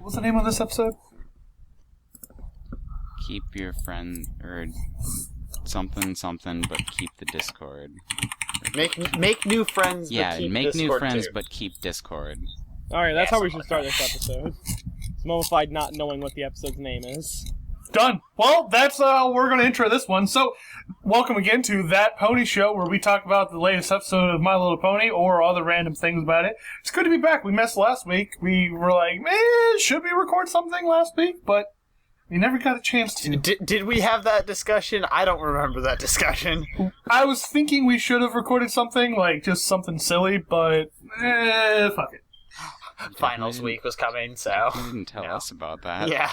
What's the name of this episode? Keep your friend, or something, but keep the Discord. Make new friends, but keep make Discord new friends, too. but keep Discord. Alright, that's how we should start this episode. It's modified not knowing what the episode's name is. Done. Well, that's how we're going to intro this one. So, welcome again to That Pony Show, where we talk about the latest episode of My Little Pony or other random things about it. It's good to be back. We missed last week. We were like, man, should we record something last week? But we never got a chance to. Did we have that discussion? I don't remember that discussion. I was thinking we should have recorded something, like just something silly, but fuck it. Finals week was coming, so... You didn't tell us about that. Yeah.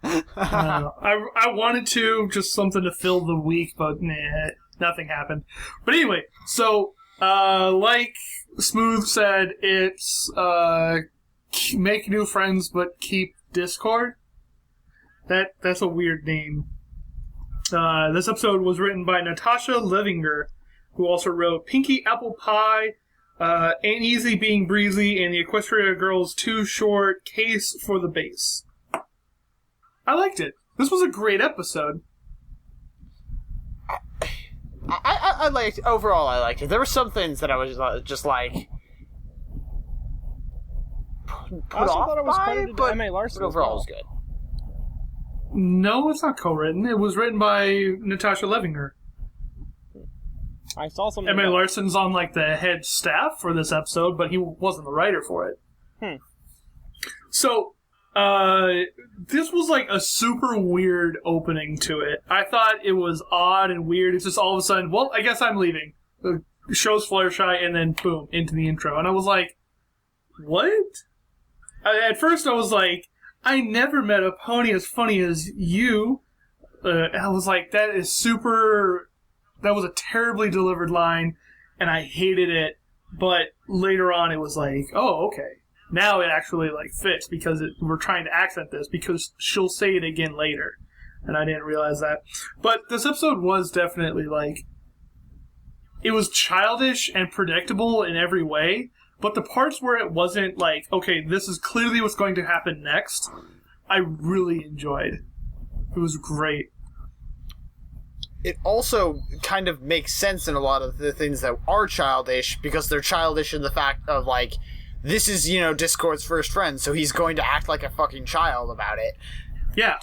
I wanted to, just something to fill the week, but nothing happened. But anyway, so, like Smooth said, it's, make new friends, but keep Discord. That's a weird name. This episode was written by Natasha Levinger, who also wrote Pinky Apple Pie, Ain't Easy Being Breezy, and the Equestria Girls Too Short, Case for the Base. I liked it. This was a great episode. I liked, overall I liked it. There were some things that I was just like... I also thought it was credited to M.A. Larson. But overall it was good. No, it's not co-written. It was written by Natasha Levinger. I saw something. M.A. Larson's on like the head staff for this episode, but he wasn't the writer for it. So, this was like a super weird opening to it. I thought it was odd and weird. It's just all of a sudden, well, I guess I'm leaving. The show's Fluttershy, and then boom, into the intro. And I was like, what? At first I was like, I never met a pony as funny as you. And I was like, that is super... That was a terribly delivered line, and I hated it. But later on, it was like, oh, okay. Now it actually like fits because we're trying to accent this because she'll say it again later, and I didn't realize that. But this episode was definitely like, it was childish and predictable in every way. But the parts where it wasn't like, okay, this is clearly what's going to happen next, I really enjoyed. It was great. It also kind of makes sense in a lot of the things that are childish, because they're childish in the fact of, like, this is, you know, Discord's first friend, so he's going to act like a fucking child about it. Yeah.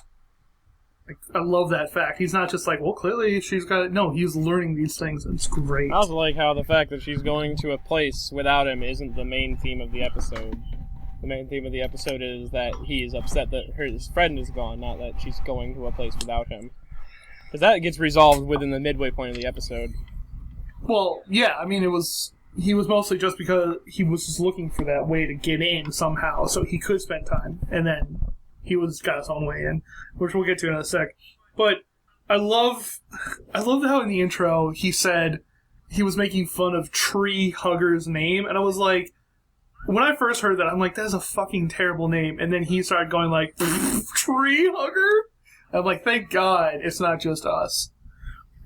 I love that fact. He's not just like, well, clearly she's got it. No, he's learning these things, and it's great. I also like how the fact that she's going to a place without him isn't the main theme of the episode. The main theme of the episode is that he is upset that his friend is gone, not that she's going to a place without him. Because that gets resolved within the midway point of the episode. Well, yeah, I mean, he was mostly just because he was just looking for that way to get in somehow, so he could spend time, and then he got his own way in, which we'll get to in a sec. But I love how in the intro he said he was making fun of Tree Hugger's name, and I was like, when I first heard that, I'm like, that is a fucking terrible name, and then he started going like, Tree Hugger? I'm like, thank God it's not just us.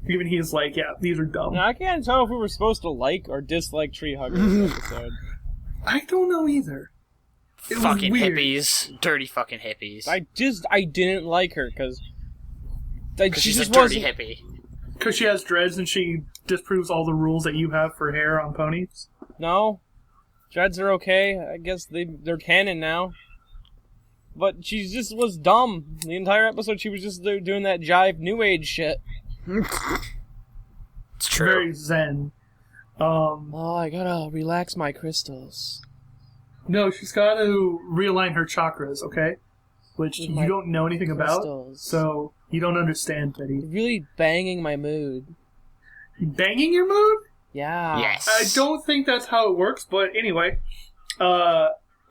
Even he's like, yeah, these are dumb. Now, I can't tell if we were supposed to like or dislike Tree Hugger in this episode. I don't know either. It fucking was weird. Hippies. Dirty fucking hippies. I didn't like her, because... she's a dirty hippie. Because she has dreads and she disproves all the rules that you have for hair on ponies? No. Dreads are okay. I guess they're canon now. But she just was dumb. The entire episode, she was just doing that jive new age shit. It's true. Very zen. Oh, I gotta relax my crystals. No, she's got to realign her chakras, okay? Which you don't know anything about, so you don't understand, Betty. Really banging my mood. Banging your mood? Yeah. Yes. I don't think that's how it works, but anyway.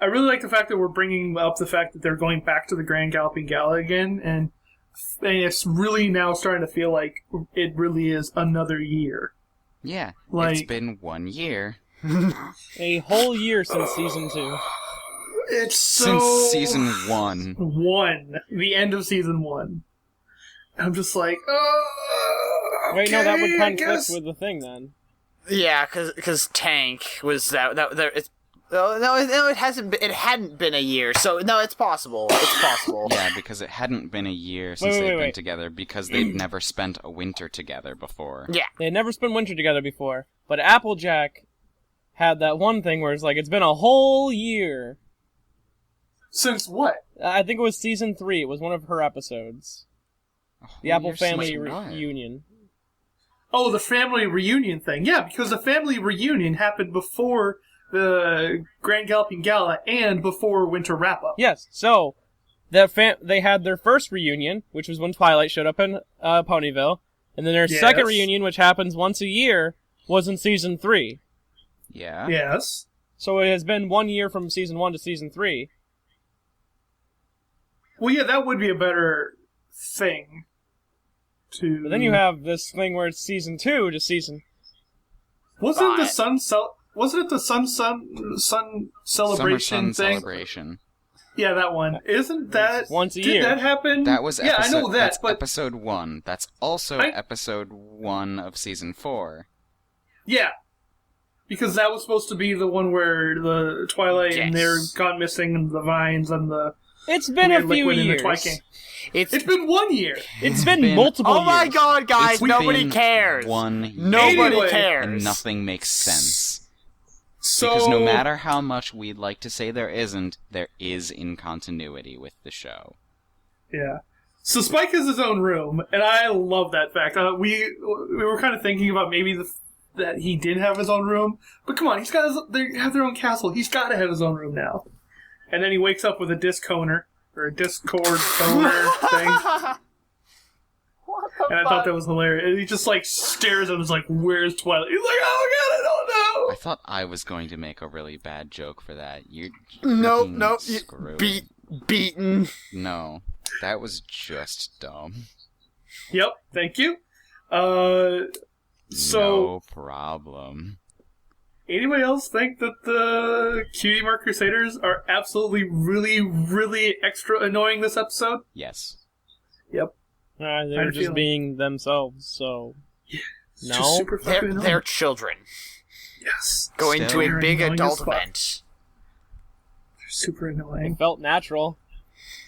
I really like the fact that we're bringing up the fact that they're going back to the Grand Galloping Gala again, and it's really now starting to feel like it really is another year. Yeah, like, it's been 1 year. A whole year since season 2. It's so... Since season 1. The end of season 1. I'm just like, Wait, no, that would okay, conflict with the thing, then. Yeah, because Tank was that it's No, it hasn't. It hadn't been a year, so no, it's possible. It's possible. Yeah, because it hadn't been a year since they'd been wait. together, because they'd never spent a winter together before. Yeah. They had never spent winter together before, but Applejack had that one thing where it's like, it's been a whole year. Since what? I think it was season 3. It was one of her episodes. The Apple Family Reunion. Oh, the family reunion thing. Yeah, because the family reunion happened before the Grand Galloping Gala and before Winter Wrap-Up. Yes, so they had their first reunion, which was when Twilight showed up in Ponyville, and then their second reunion, which happens once a year, was in season 3. Yeah. Yes. So it has been 1 year from season 1 to season 3. Well, yeah, that would be a better thing. But then you have this thing where it's season 2 to season... Wasn't it the sun celebration Summer sun thing? celebration. Yeah, that one. Isn't that... Once a Did year. that happen? That was episode, I know that, that's but... episode 1. That's also episode 1 of season 4. Yeah. Because that was supposed to be the one where the Twilight and they're gone missing and the vines and the... It's been a few years. It's been 1 year. It's been multiple years. Oh my god, guys, nobody cares. 1 year. Nobody cares. And nothing makes sense. So... Because no matter how much we'd like to say there isn't, there is in continuity with the show. Yeah. So Spike has his own room, and I love that fact. We were kind of thinking about maybe that he did have his own room, but come on, they have their own castle. He's got to have his own room now. And then he wakes up with a disconer, or a Discord toner thing. And I thought that was hilarious. He just, stares at him and is like, where's Twilight? He's like, oh god, I don't know! I thought I was going to make a really bad joke for that. You're Nope. screwed. Beaten. No, that was just dumb. Yep, thank you. No problem. Anybody else think that the Cutie Mark Crusaders are absolutely, really, really extra annoying this episode? Yes. Yep. They were just being themselves, so... Yeah, no? just super fucking annoying. They're children. Yes. Going Still to a big annoying adult as fuck. event. They're super It annoying. felt natural,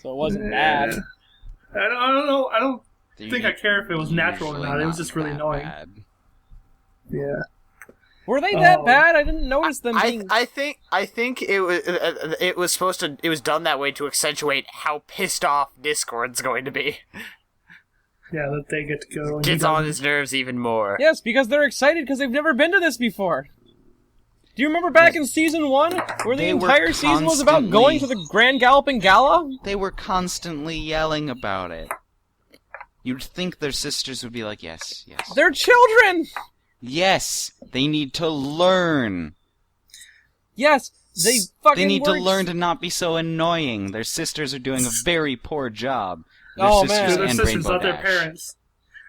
so it wasn't bad. I don't know. I don't think I care if it was natural or not. It was just really annoying. Bad. Yeah. Were they that bad? I didn't notice them being... I think it was supposed to. It was done that way to accentuate how pissed off Discord's going to be. Yeah, that they get to go. And Gets on his nerves even more. Yes, because they're excited because they've never been to this before. Do you remember back in season 1 where the They were entire season was about going to the Grand Galloping Gala? They were constantly yelling about it. You'd think their sisters would be like, yes. They're children! Yes, they need to learn. Yes, They need to learn to not be so annoying. Their sisters are doing a very poor job. Their sisters They're their and sisters, Rainbow not their Dash. parents.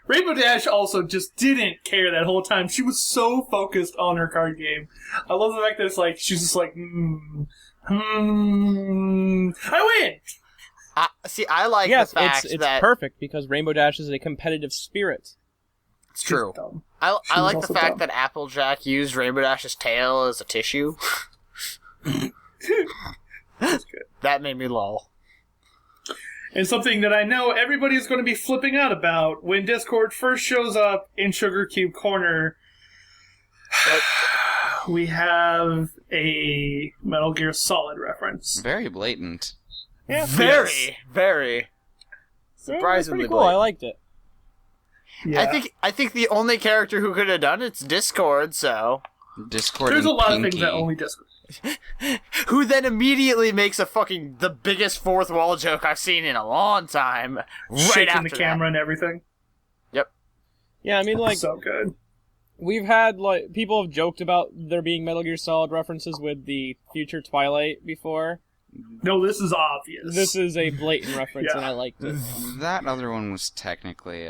Rainbow Dash also just didn't care that whole time. She was so focused on her card game. I love the fact that it's like, she's just like, I win! I like the fact it's that... perfect because Rainbow Dash is a competitive spirit. It's true. Dumb. I like the also fact dumb. that Applejack used Rainbow Dash's tail as a tissue. That's good. That made me lol. And something that I know everybody's going to be flipping out about when Discord first shows up in Sugar Cube Corner. We have a Metal Gear Solid reference. Very blatant. Yeah, Very. That's Surprisingly pretty cool. I liked it. Yeah. I think the only character who could have done it's Discord, so... Discord There's and a lot Pinky. of things that only Discord. Who then immediately makes the biggest fourth wall joke I've seen in a long time. Right Shaking after the camera and everything. Yep. Yeah, I mean, like, So good. we've had, people have joked about there being Metal Gear Solid references with the future Twilight before. No, this is obvious. This is a blatant reference, Yeah. and I liked it. That other one was technically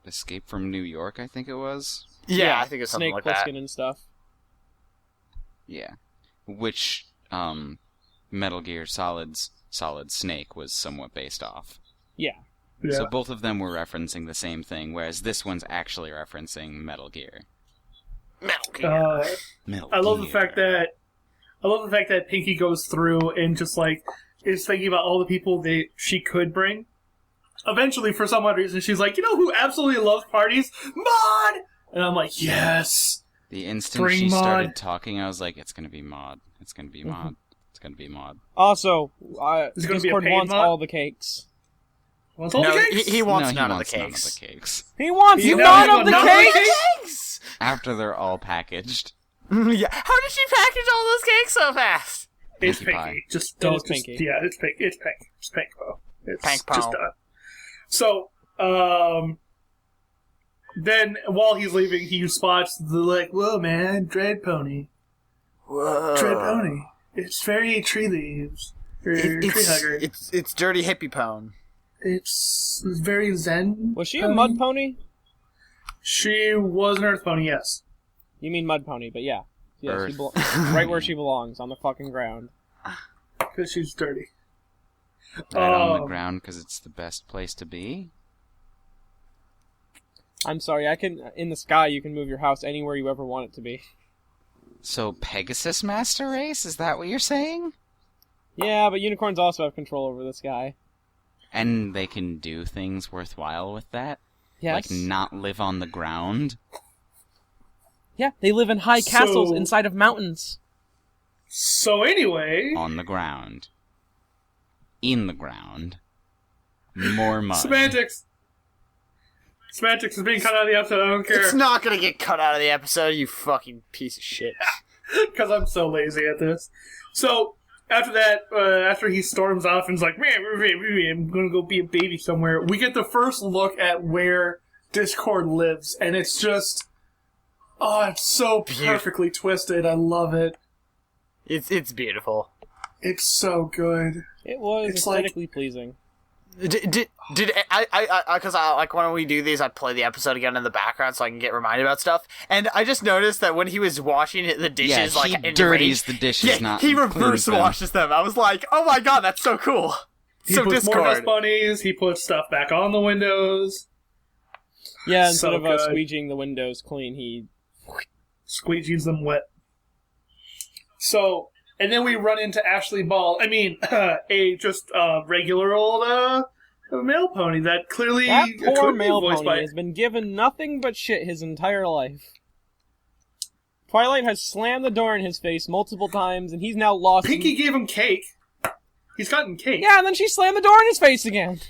Escape from New York, I think it was. Yeah, I think it's something Snake like that. Plissken and stuff. Yeah. Which, Metal Gear Solid Snake was somewhat based off. Yeah. Yeah. So both of them were referencing the same thing, whereas this one's actually referencing Metal Gear. Metal Gear. Metal I love the Gear. fact that I love the fact that Pinky goes through and just, like, is thinking about all the people she could bring. Eventually, for some odd reason, she's like, you know who absolutely loves parties? Maud! And I'm like, yes! The instant Bring she Maud. Started talking, I was like, it's gonna be Maud. It's gonna be Maud. It's gonna be Maud. Also, Is it gonna be a Discord pain wants mod? all the cakes. Wants all No, the cakes? he wants No, none he of wants the none of cakes. the cakes. He wants He none wants of the none of the cakes! After they're all packaged. Yeah. How did she package all those cakes so fast? It's Pinkie Pinky. Pie. Just It don't. is Just, Pinky. yeah, it's Pink. It's Pink. It's Pink Po. It's Pink Po. just done. So, then while he's leaving, he spots the like, whoa, man, dread pony. Whoa. Dread pony. It's very tree leaves. Or tree hugger. It's dirty hippie pone. It's very zen. Was she a mud pony? She was an earth pony, yes. You mean mud pony, but yeah. Yeah, she Earth. right where she belongs, on the fucking ground. Because she's dirty. Right on the ground because it's the best place to be. I'm sorry, in the sky you can move your house anywhere you ever want it to be. So Pegasus Master Race? Is that what you're saying? Yeah, but unicorns also have control over the sky. And they can do things worthwhile with that? Yes. Like not live on the ground? Yeah, they live in high castles So- inside of mountains. So anyway, On the ground. In the ground. More mud. semantics. Semantics is being cut out of the episode. I don't care. It's not gonna get cut out of the episode, you fucking piece of shit. Because I'm so lazy at this. So, after that, after he storms off and's like, I'm gonna go be a baby somewhere, we get the first look at where Discord lives, and it's just... Oh, it's so perfectly twisted. I love it. It's beautiful. It's so good. It was It's like- aesthetically pleasing. Did I because I like when we do these, I play the episode again in the background so I can get reminded about stuff. And I just noticed that when he was washing the dishes, Yeah, like he in dirties rage, the dishes, not he cleans reverse them. washes them. I was like, oh my god, that's so cool. He So puts more dust Discord. bunnies, he puts stuff back on the windows, Yeah, instead So of good. squeegeing the windows clean, he... squeegees them wet. So, and then we run into Ashley Ball. I mean, a just regular old male pony that clearly That could poor be male voiced pony by. has been given nothing but shit his entire life. Twilight has slammed the door in his face multiple times, and he's now lost... Pinky gave him cake. He's gotten cake. Yeah, and then she slammed the door in his face again.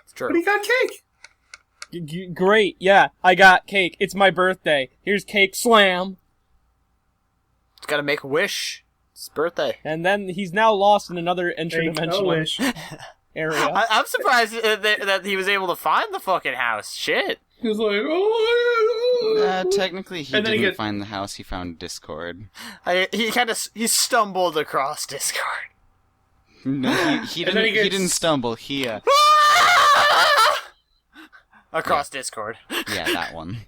It's true. But he got cake. Great, yeah, I got cake. It's my birthday. Here's cake, slam. It's gotta make a wish. It's his birthday. And then he's now lost in another Make a interdimensional wish. area. I'm surprised that he was able to find the fucking house. Shit. He was like, oh. Technically, he And then he didn't gets- find the house. He found Discord. He stumbled across Discord. No, he And then didn't. he He gets- didn't stumble. He Across Discord. yeah, that one.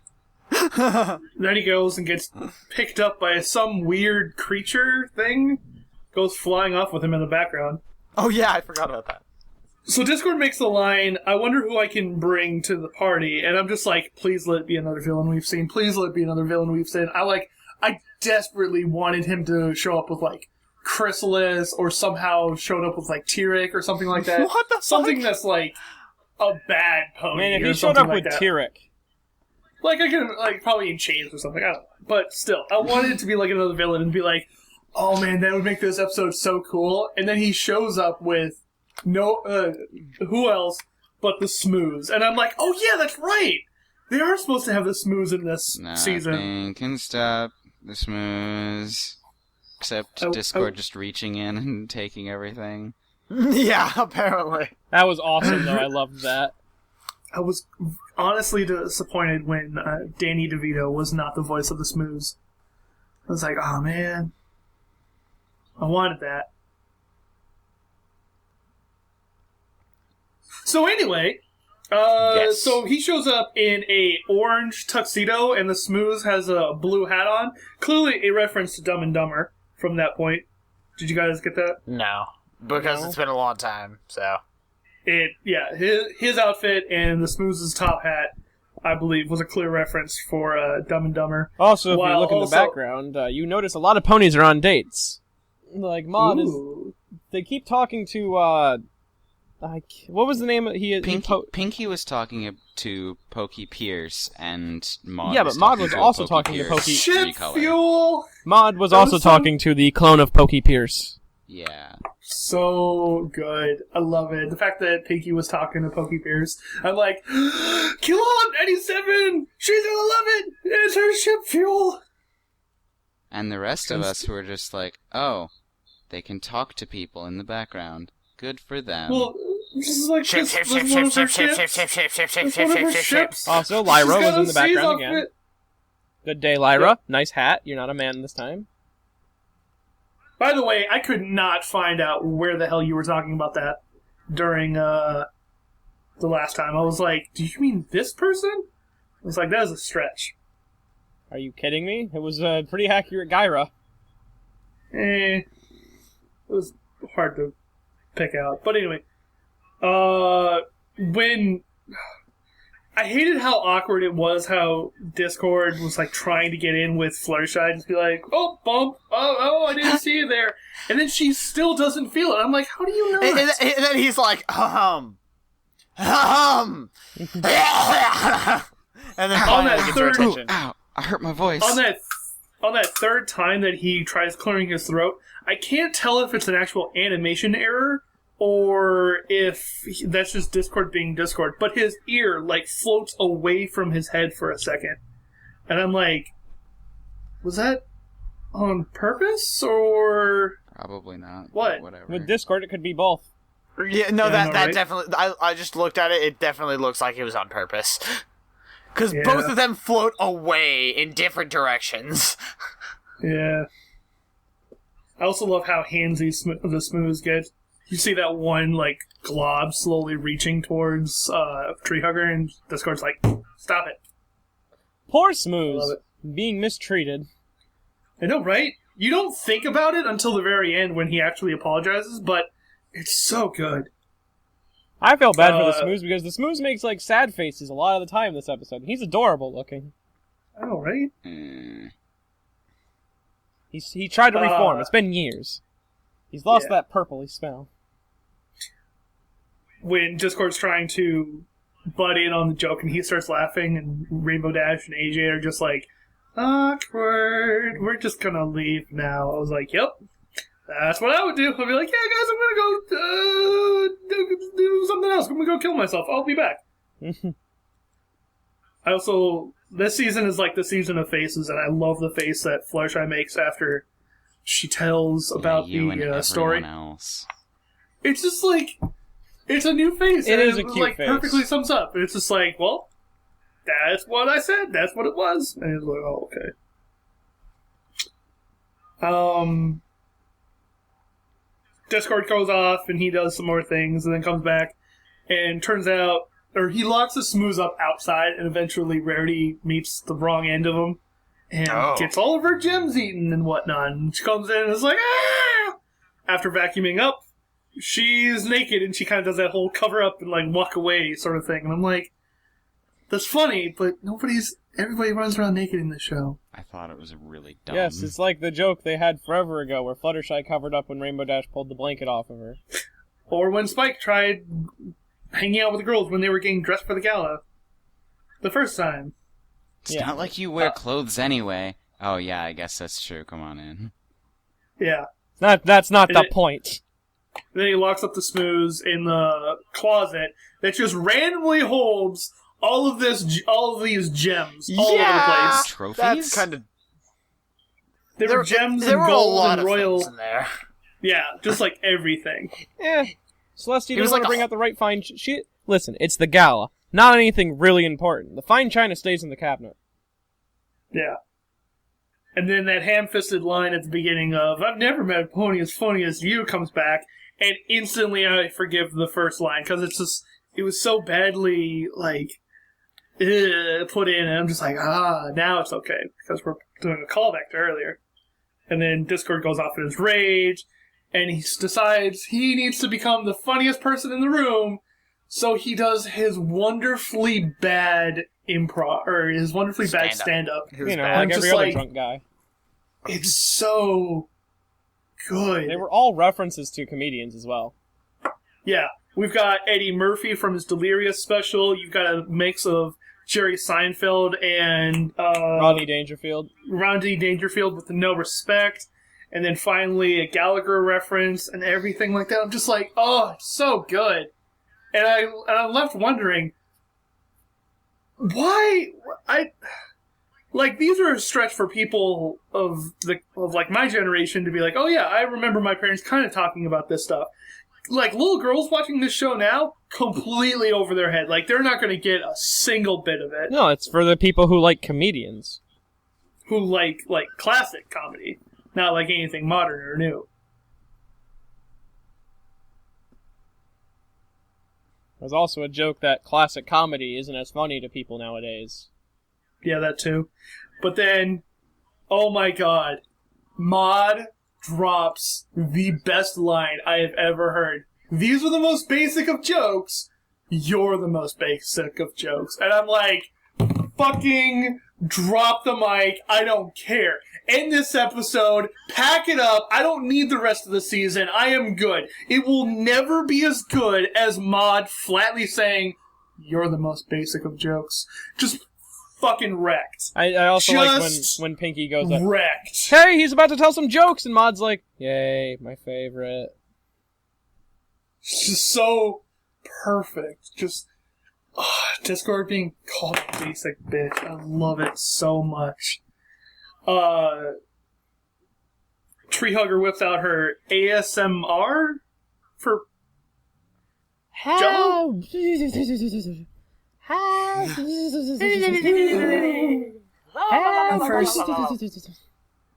Then he goes and gets picked up by some weird creature thing. Goes flying off with him in the background. Oh yeah, I forgot about that. So Discord makes the line, I wonder who I can bring to the party, and I'm just like, please let it be another villain we've seen. Please let it be another villain we've seen. I desperately wanted him to show up with, like, Chrysalis, or somehow showed up with, like, Tyrek or something like that. What the Something fuck? that's, like, a bad pony. Man, if or he showed something up like with that. Tyrek. Like, I could, like, probably in chains or something. I don't know. But still, I wanted it to be like another villain and be like, oh man, that would make this episode so cool. And then he shows up with who else but the Smooths. And I'm like, oh yeah, that's right! They are supposed to have the Smooths in this season. Nothing can stop the smooths. Except Discord just reaching in and taking everything. Yeah, apparently. That was awesome, though. I loved that. I was honestly disappointed when Danny DeVito was not the voice of the Smooths. I was like, oh man. I wanted that. So anyway, Yes. so he shows up in a orange tuxedo, and the Smooths has a blue hat on. Clearly a reference to Dumb and Dumber from that point. Did you guys get that? No. Because it's been a long time, so. His outfit and the Smooths' top hat, I believe, was a clear reference for Dumb and Dumber. Also, if you While look in the also- background, you notice a lot of ponies are on dates. Like, Maud is... Ooh. They keep talking to, what was the name of... Pinky was talking to Pokey Pierce, and Maud Yeah, but Maud was also talking to Pokey... Ship fuel! Maud was also talking to the clone of Pokey Pierce. Yeah. So good. I love it. The fact that Pinky was talking to Pokey Pierce. I'm like, kill on 97! She's gonna love it! It's her ship fuel! And the rest of us were just like, oh, they can talk to people in the background. Good for them. Well, this is like this was one of her ships. Also, Lyra was in the background again. Good day, Lyra. Yep. Nice hat. You're not a man this time. By the way, I could not find out where the hell you were talking about that during the last time. I was like, do you mean this person? I was like, that is a stretch. Are you kidding me? It was a pretty accurate Gyra. It was hard to pick out. But anyway, when... I hated how awkward it was how Discord was like trying to get in with Fluttershy, just be like, oh, bump, oh, I didn't see you there. And then she still doesn't feel it. I'm like, how do you know and then he's like, and then finally gets her attention. Ow, I hurt my voice. On that third time that he tries clearing his throat, I can't tell if it's an actual animation error or if that's just Discord being Discord, but his ear, like, floats away from his head for a second. And I'm like, was that on purpose, or... Probably not. What? Whatever. With Discord, it could be both. Yeah, no, Yeah, that right? definitely... I just looked at it, it definitely looks like it was on purpose. Because Yeah. both of them float away in different directions. Yeah. I also love how handsy the Smooths get. You see that one, like, glob slowly reaching towards Treehugger, and Discord's like, stop it. Poor I love Smooth. it. Being mistreated. I know, right? You don't think about it until the very end when he actually apologizes, but it's so good. I feel bad for the Smooth because the Smooth makes, like, sad faces a lot of the time this episode. He's adorable looking. I know, right? He tried to reform. It's been years. He's lost Yeah. that purpley smell. When Discord's trying to butt in on the joke and he starts laughing, and Rainbow Dash and AJ are just like, awkward, we're just gonna leave now. I was like, yep, that's what I would do. I'd be like, yeah, guys, I'm gonna go do something else. I'm gonna go kill myself. I'll be back. I also, this season is like the season of faces, and I love the face that Fluttershy makes after she tells about you and the story. everyone else. It's just like, it's a new face. It and is a cute like, face. Perfectly sums up. It's just like, well, that's what I said. That's what it was. And it's like, oh, okay. Discord goes off, and he does some more things, and then comes back, and turns out, or he locks the Smooths up outside, and eventually Rarity meets the wrong end of him, and gets all of her gems eaten and whatnot. And she comes in and is like, ah! After vacuuming up, she's naked, and she kind of does that whole cover up and like walk away sort of thing. And I'm like, that's funny, but everybody runs around naked in this show. I thought it was really dumb. Yes, it's like the joke they had forever ago where Fluttershy covered up when Rainbow Dash pulled the blanket off of her. Or when Spike tried hanging out with the girls when they were getting dressed for the gala. The first time. It's not like you wear clothes anyway. Oh yeah, I guess that's true. Come on in. Yeah. That's not the point. Then he locks up the Smooths in the closet that just randomly holds all of these gems all over the place. Trophies? That's kind of... There were gems there and were gold a lot and of royal. things in there. Yeah, just like everything. Celestia was didn't want like to bring out the right fine shit. Listen, it's the gala. Not anything really important. The fine china stays in the cabinet. Yeah. And then that ham-fisted line at the beginning of, I've never met a pony as funny as you, comes back, and instantly I forgive the first line, because it was so badly, like, put in, and I'm just like, now it's okay, because we're doing a callback to earlier. And then Discord goes off in his rage, and he decides he needs to become the funniest person in the room, so he does his wonderfully bad improv, or his wonderfully bad stand-up. Like every other drunk guy. It's so good. They were all references to comedians as well. Yeah. We've got Eddie Murphy from his Delirious special. You've got a mix of Jerry Seinfeld and Rodney Dangerfield. Rodney Dangerfield with No Respect. And then finally a Gallagher reference and everything like that. I'm just like, oh, it's so good. And I'm left wondering, why like these are a stretch for people of like my generation to be like, oh yeah, I remember my parents kind of talking about this stuff. Like little girls watching this show now, completely over their head. Like they're not going to get a single bit of it. No, it's for the people who like comedians. Who like classic comedy, not like anything modern or new. There's also a joke that classic comedy isn't as funny to people nowadays. Yeah, that too. But then, oh my god, Maude drops the best line I have ever heard. These are the most basic of jokes. You're the most basic of jokes. And I'm like, fucking drop the mic. I don't care. End this episode. Pack it up. I don't need the rest of the season. I am good. It will never be as good as Maude flatly saying, you're the most basic of jokes. Just fucking wrecked. I also like when Pinky goes up, wrecked. hey, he's about to tell some jokes, and Maud's like, yay, my favorite. It's just so perfect. Just, Discord being called a basic bitch. I love it so much. Treehugger whips out her ASMR for Jello? First,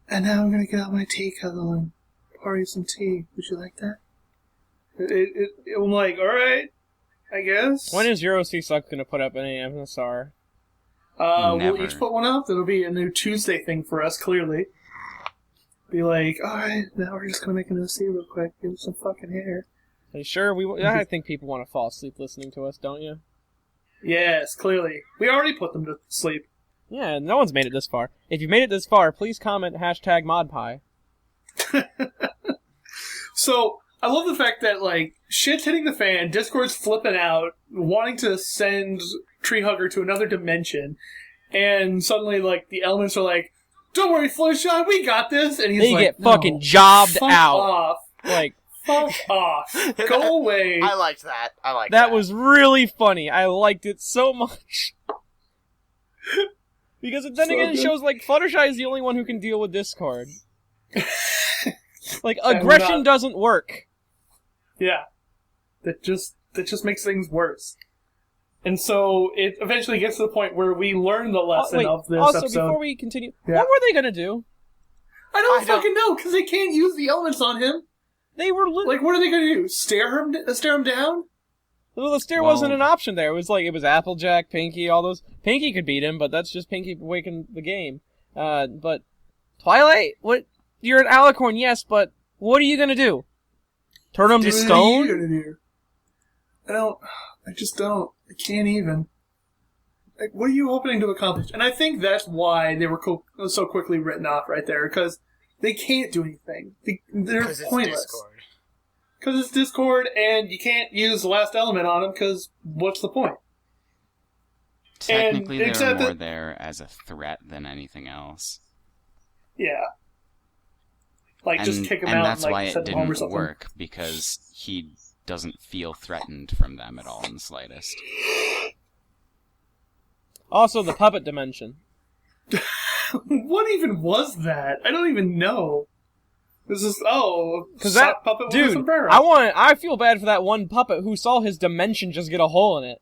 and now I'm gonna get out my tea kettle and pour you some tea. Would you like that? I'm like, alright, I guess. When is Euro Suck gonna put up an AMSR? We'll each put one up. That'll be a new Tuesday thing for us, clearly. Be like, alright, now we're just gonna make an OC real quick. Give him some fucking hair. Are you sure? I think people want to fall asleep listening to us, don't you? Yes, clearly. We already put them to sleep. Yeah, no one's made it this far. If you've made it this far, please comment #ModPie. So, I love the fact that, like, shit's hitting the fan, Discord's flipping out, wanting to send Treehugger to another dimension, and suddenly, like, the elements are like, don't worry, Fluttershy, we got this! And he's they like, get fucking jobbed fuck out. Off. Like, fuck off. Go away. I liked that. That was really funny. I liked it so much. Because then So again, it good. shows, like, Fluttershy is the only one who can deal with Discord. Like, aggression doesn't work. Yeah. That just makes things worse. And so it eventually gets to the point where we learn the lesson of this also, episode. before we continue, Yeah. what were they gonna do? I don't fucking know, because they can't use the elements on him. They were Like, what are they gonna do? Stare him down? Well, the stare wasn't an option there. It was Applejack, Pinky, all those. Pinky could beat him, but that's just Pinky waking the game. But Twilight, what? You're an alicorn, yes, but what are you gonna do? Turn him to stone? I just don't. I can't even. Like, what are you hoping to accomplish? And I think that's why they were so quickly written off right there, because they can't do anything. They're pointless. Because it's Discord, and you can't use the last element on them, because what's the point? Technically, they're more there as a threat than anything else. Yeah. Like, just kick him out and that's and, why send it him home or didn't something. work, because he doesn't feel threatened from them at all in the slightest. Also, the puppet dimension. What even was that? I don't even know. This is because sock puppet with a dude, sombrero. I feel bad for that one puppet who saw his dimension just get a hole in it.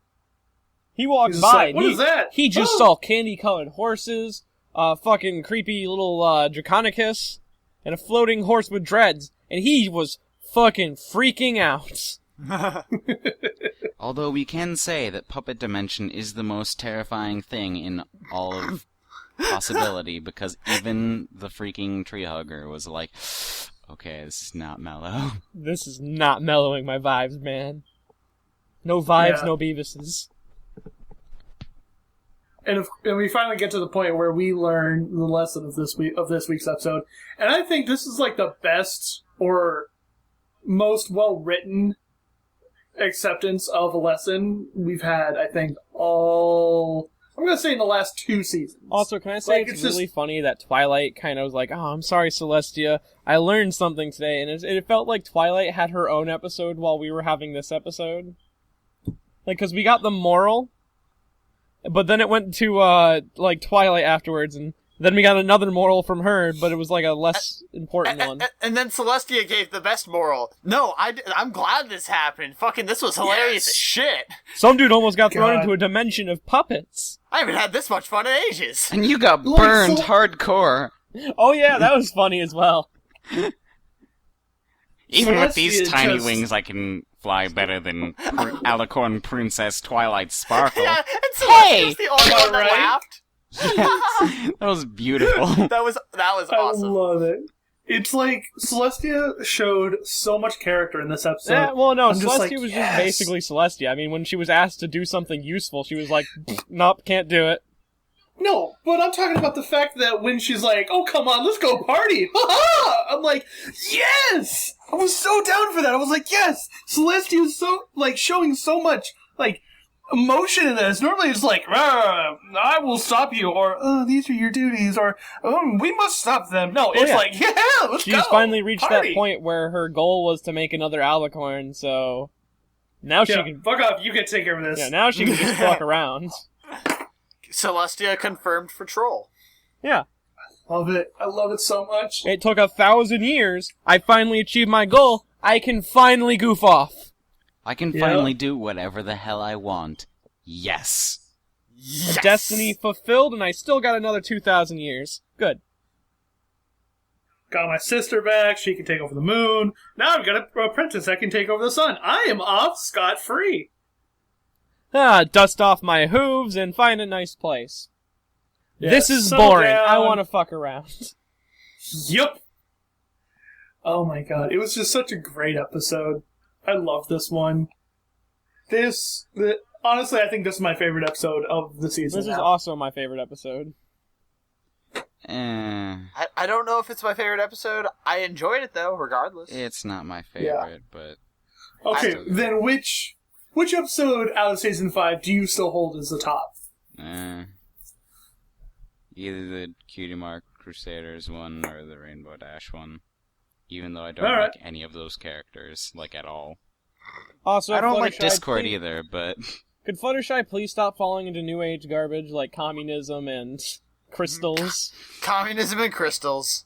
He walked He's by. like, and what is that? He just saw candy-colored horses, fucking creepy little Draconicus, and a floating horse with dreads, and he was fucking freaking out. Although we can say that Puppet Dimension is the most terrifying thing in all of possibility, because even the freaking tree hugger was like, okay, this is not mellow. This is not mellowing my vibes, man. No vibes, Yeah. no Beavises. And we finally get to the point where we learn the lesson of this week's episode, and I think this is like the best or most well-written acceptance of a lesson we've had, I think, I'm going to say in the last 2 seasons. Also, can I say it's really funny that Twilight kind of was like, oh, I'm sorry, Celestia, I learned something today, and it felt like Twilight had her own episode while we were having this episode. Like, because we got the moral, but then it went to, Twilight afterwards, and then we got another moral from her, but it was, like, a less important one. And then Celestia gave the best moral. No, I'm glad this happened. Fucking, this was hilarious as shit. Some dude almost got thrown into a dimension of puppets. I haven't had this much fun in ages. And you got burned hardcore. Oh yeah, that was funny as well. Even with these tiny wings, I can fly better than Alicorn Princess Twilight Sparkle. Yeah, and Celestia's the only one that laughed. Yes. That was beautiful. That was awesome. I love it. It's like Celestia showed so much character in this episode. Yeah, well, no, Celestia was just basically Celestia. I mean, when she was asked to do something useful, she was like, nope, can't do it. No, but I'm talking about the fact that when she's like, oh, come on, let's go party. Ha-ha! I'm like, yes! I was so down for that. I was like, yes! Celestia is so, showing so much, emotion in this. Normally it's like, I will stop you, or, these are your duties, or, we must stop them. No, it's like, yeah, let's go! She's finally reached party. That point where her goal was to make another Alicorn, so now she can... Fuck off, you can take care of this. Yeah, now she can just walk around. Celestia confirmed for Troll. Yeah. Love it. I love it so much. It took 1,000 years. I finally achieved my goal. I can finally goof off. I can finally do whatever the hell I want. Yes. Yes! A destiny fulfilled, and I still got another 2,000 years. Good. Got my sister back. She can take over the moon. Now I've got an apprentice that can take over the sun. I am off scot-free. Dust off my hooves and find a nice place. Yeah, this is settle boring. down. I want to fuck around. Yup. Oh my god. It was just such a great episode. I love this one. Honestly, I think this is my favorite episode of the season. This is also my favorite episode. I don't know if it's my favorite episode. I enjoyed it, though, regardless. It's not my favorite, but... Okay, then which episode out of Season 5 do you still hold as the top? Either the Cutie Mark Crusaders one or the Rainbow Dash one. Even though I don't like any of those characters, at all. Also, I don't Fluttershy, like Discord either, but... Could Fluttershy please stop falling into New Age garbage like communism and crystals? Communism and crystals.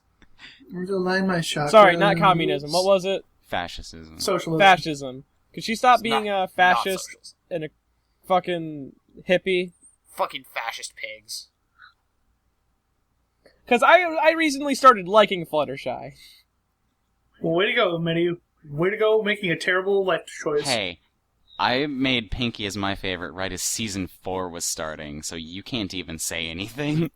Align my chakras. Sorry, not communism. What was it? Fascism. Socialism. Fascism. Could she stop being a fascist and a fucking hippie? Fucking fascist pigs. Because I recently started liking Fluttershy. Well, way to go, Mitty. Way to go making a terrible life choice. Hey, I made Pinky as my favorite right as Season 4 was starting, so you can't even say anything.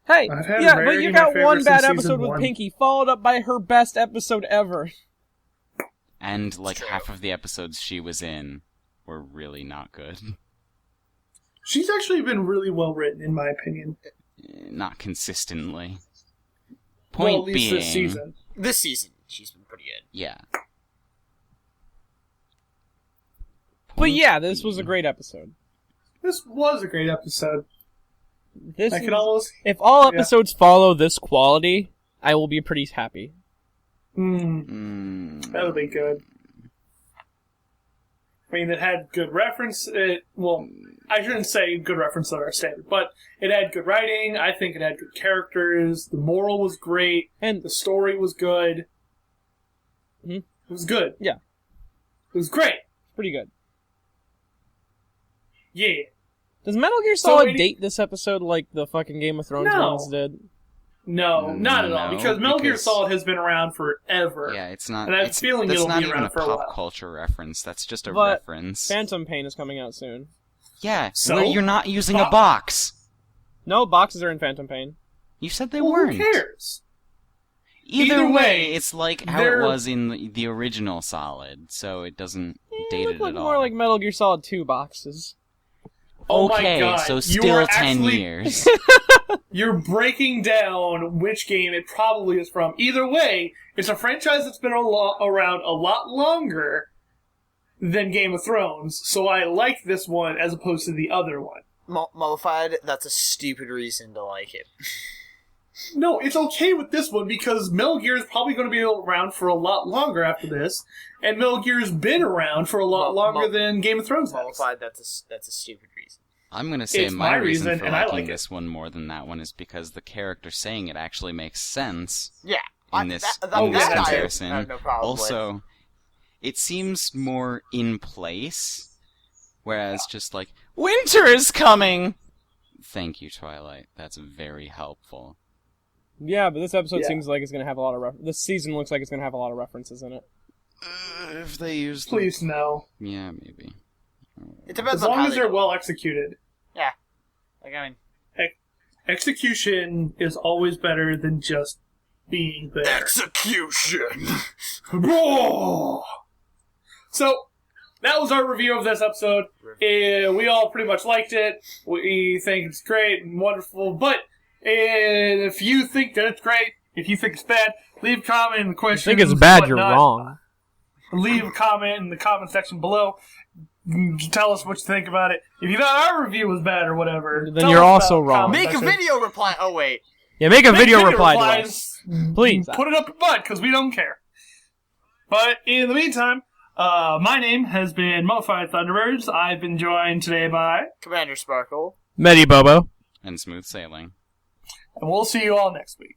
Hey, yeah, but you got one bad episode with Pinky, followed up by her best episode ever. And, half of the episodes she was in were really not good. She's actually been really well written, in my opinion. Not consistently. Well, at least this season. This season, she's been pretty good. Yeah. But yeah, this was a great episode. This was a great episode. If all episodes follow this quality, I will be pretty happy. That'll be good. I mean, it had good reference. Well, I shouldn't say good reference to our standard, but it had good writing. I think it had good characters. The moral was great, and the story was good. It was good. Yeah, it was great. Pretty good. Yeah. Does Metal Gear Solid date this episode like the fucking Game of Thrones ones did? No, not at all. Because Metal Gear Solid has been around forever. Yeah, it's not. And I have a feeling it'll be around for a while. That's not even a pop culture reference. That's just a reference. Phantom Pain is coming out soon. Yeah, so where you're not using a box. No, boxes are in Phantom Pain. You said they weren't. Who cares? Either way, it's like how it was in the original Solid, so it doesn't date it at all. More like Metal Gear Solid 2 boxes. Oh my God. So still 10 years. you're breaking down which game it probably is from. Either way, it's a franchise that's been around a lot longer than Game of Thrones, so I like this one as opposed to the other one. Mollified, that's a stupid reason to like it. No, it's okay with this one because Metal Gear is probably going to be around for a lot longer after this, and Metal Gear's been around for a lot longer than Game of Thrones has. Mollified, that's a stupid reason. I'm going to say It's my my reason reason, for and I liking like this one more than that one is because the character saying it actually makes sense Yeah. in this that comparison. I have no problem Also, with. it seems more in place, whereas just like, winter is coming! Thank you, Twilight. That's very helpful. Yeah, but this episode Yeah. seems like it's going to have a lot of this season looks like it's going to have a lot of references in it. If they use Please, no. Yeah, maybe. It depends As on long how as they they're do it. well executed. Yeah. Like, I mean... Execution is always better than just being there. Execution! So, that was our review of this episode. We all pretty much liked it. We think it's great and wonderful. But if you think that it's great, if you think it's bad, leave a comment in the If questions. you think it's bad, you're whatnot. wrong. Leave a comment in the comment section below. Tell us what you think about it. If you thought our review was bad or whatever, Then tell you're us also about wrong. comment Make a section. video reply... Oh, wait. Yeah, make a Make video reply to us. replies. Please. Put it up your butt, because we don't care. But in the meantime, my name has been Modified Thunderbirds. I've been joined today by... Commander Sparkle. Medi Bobo. And smooth sailing. And we'll see you all next week.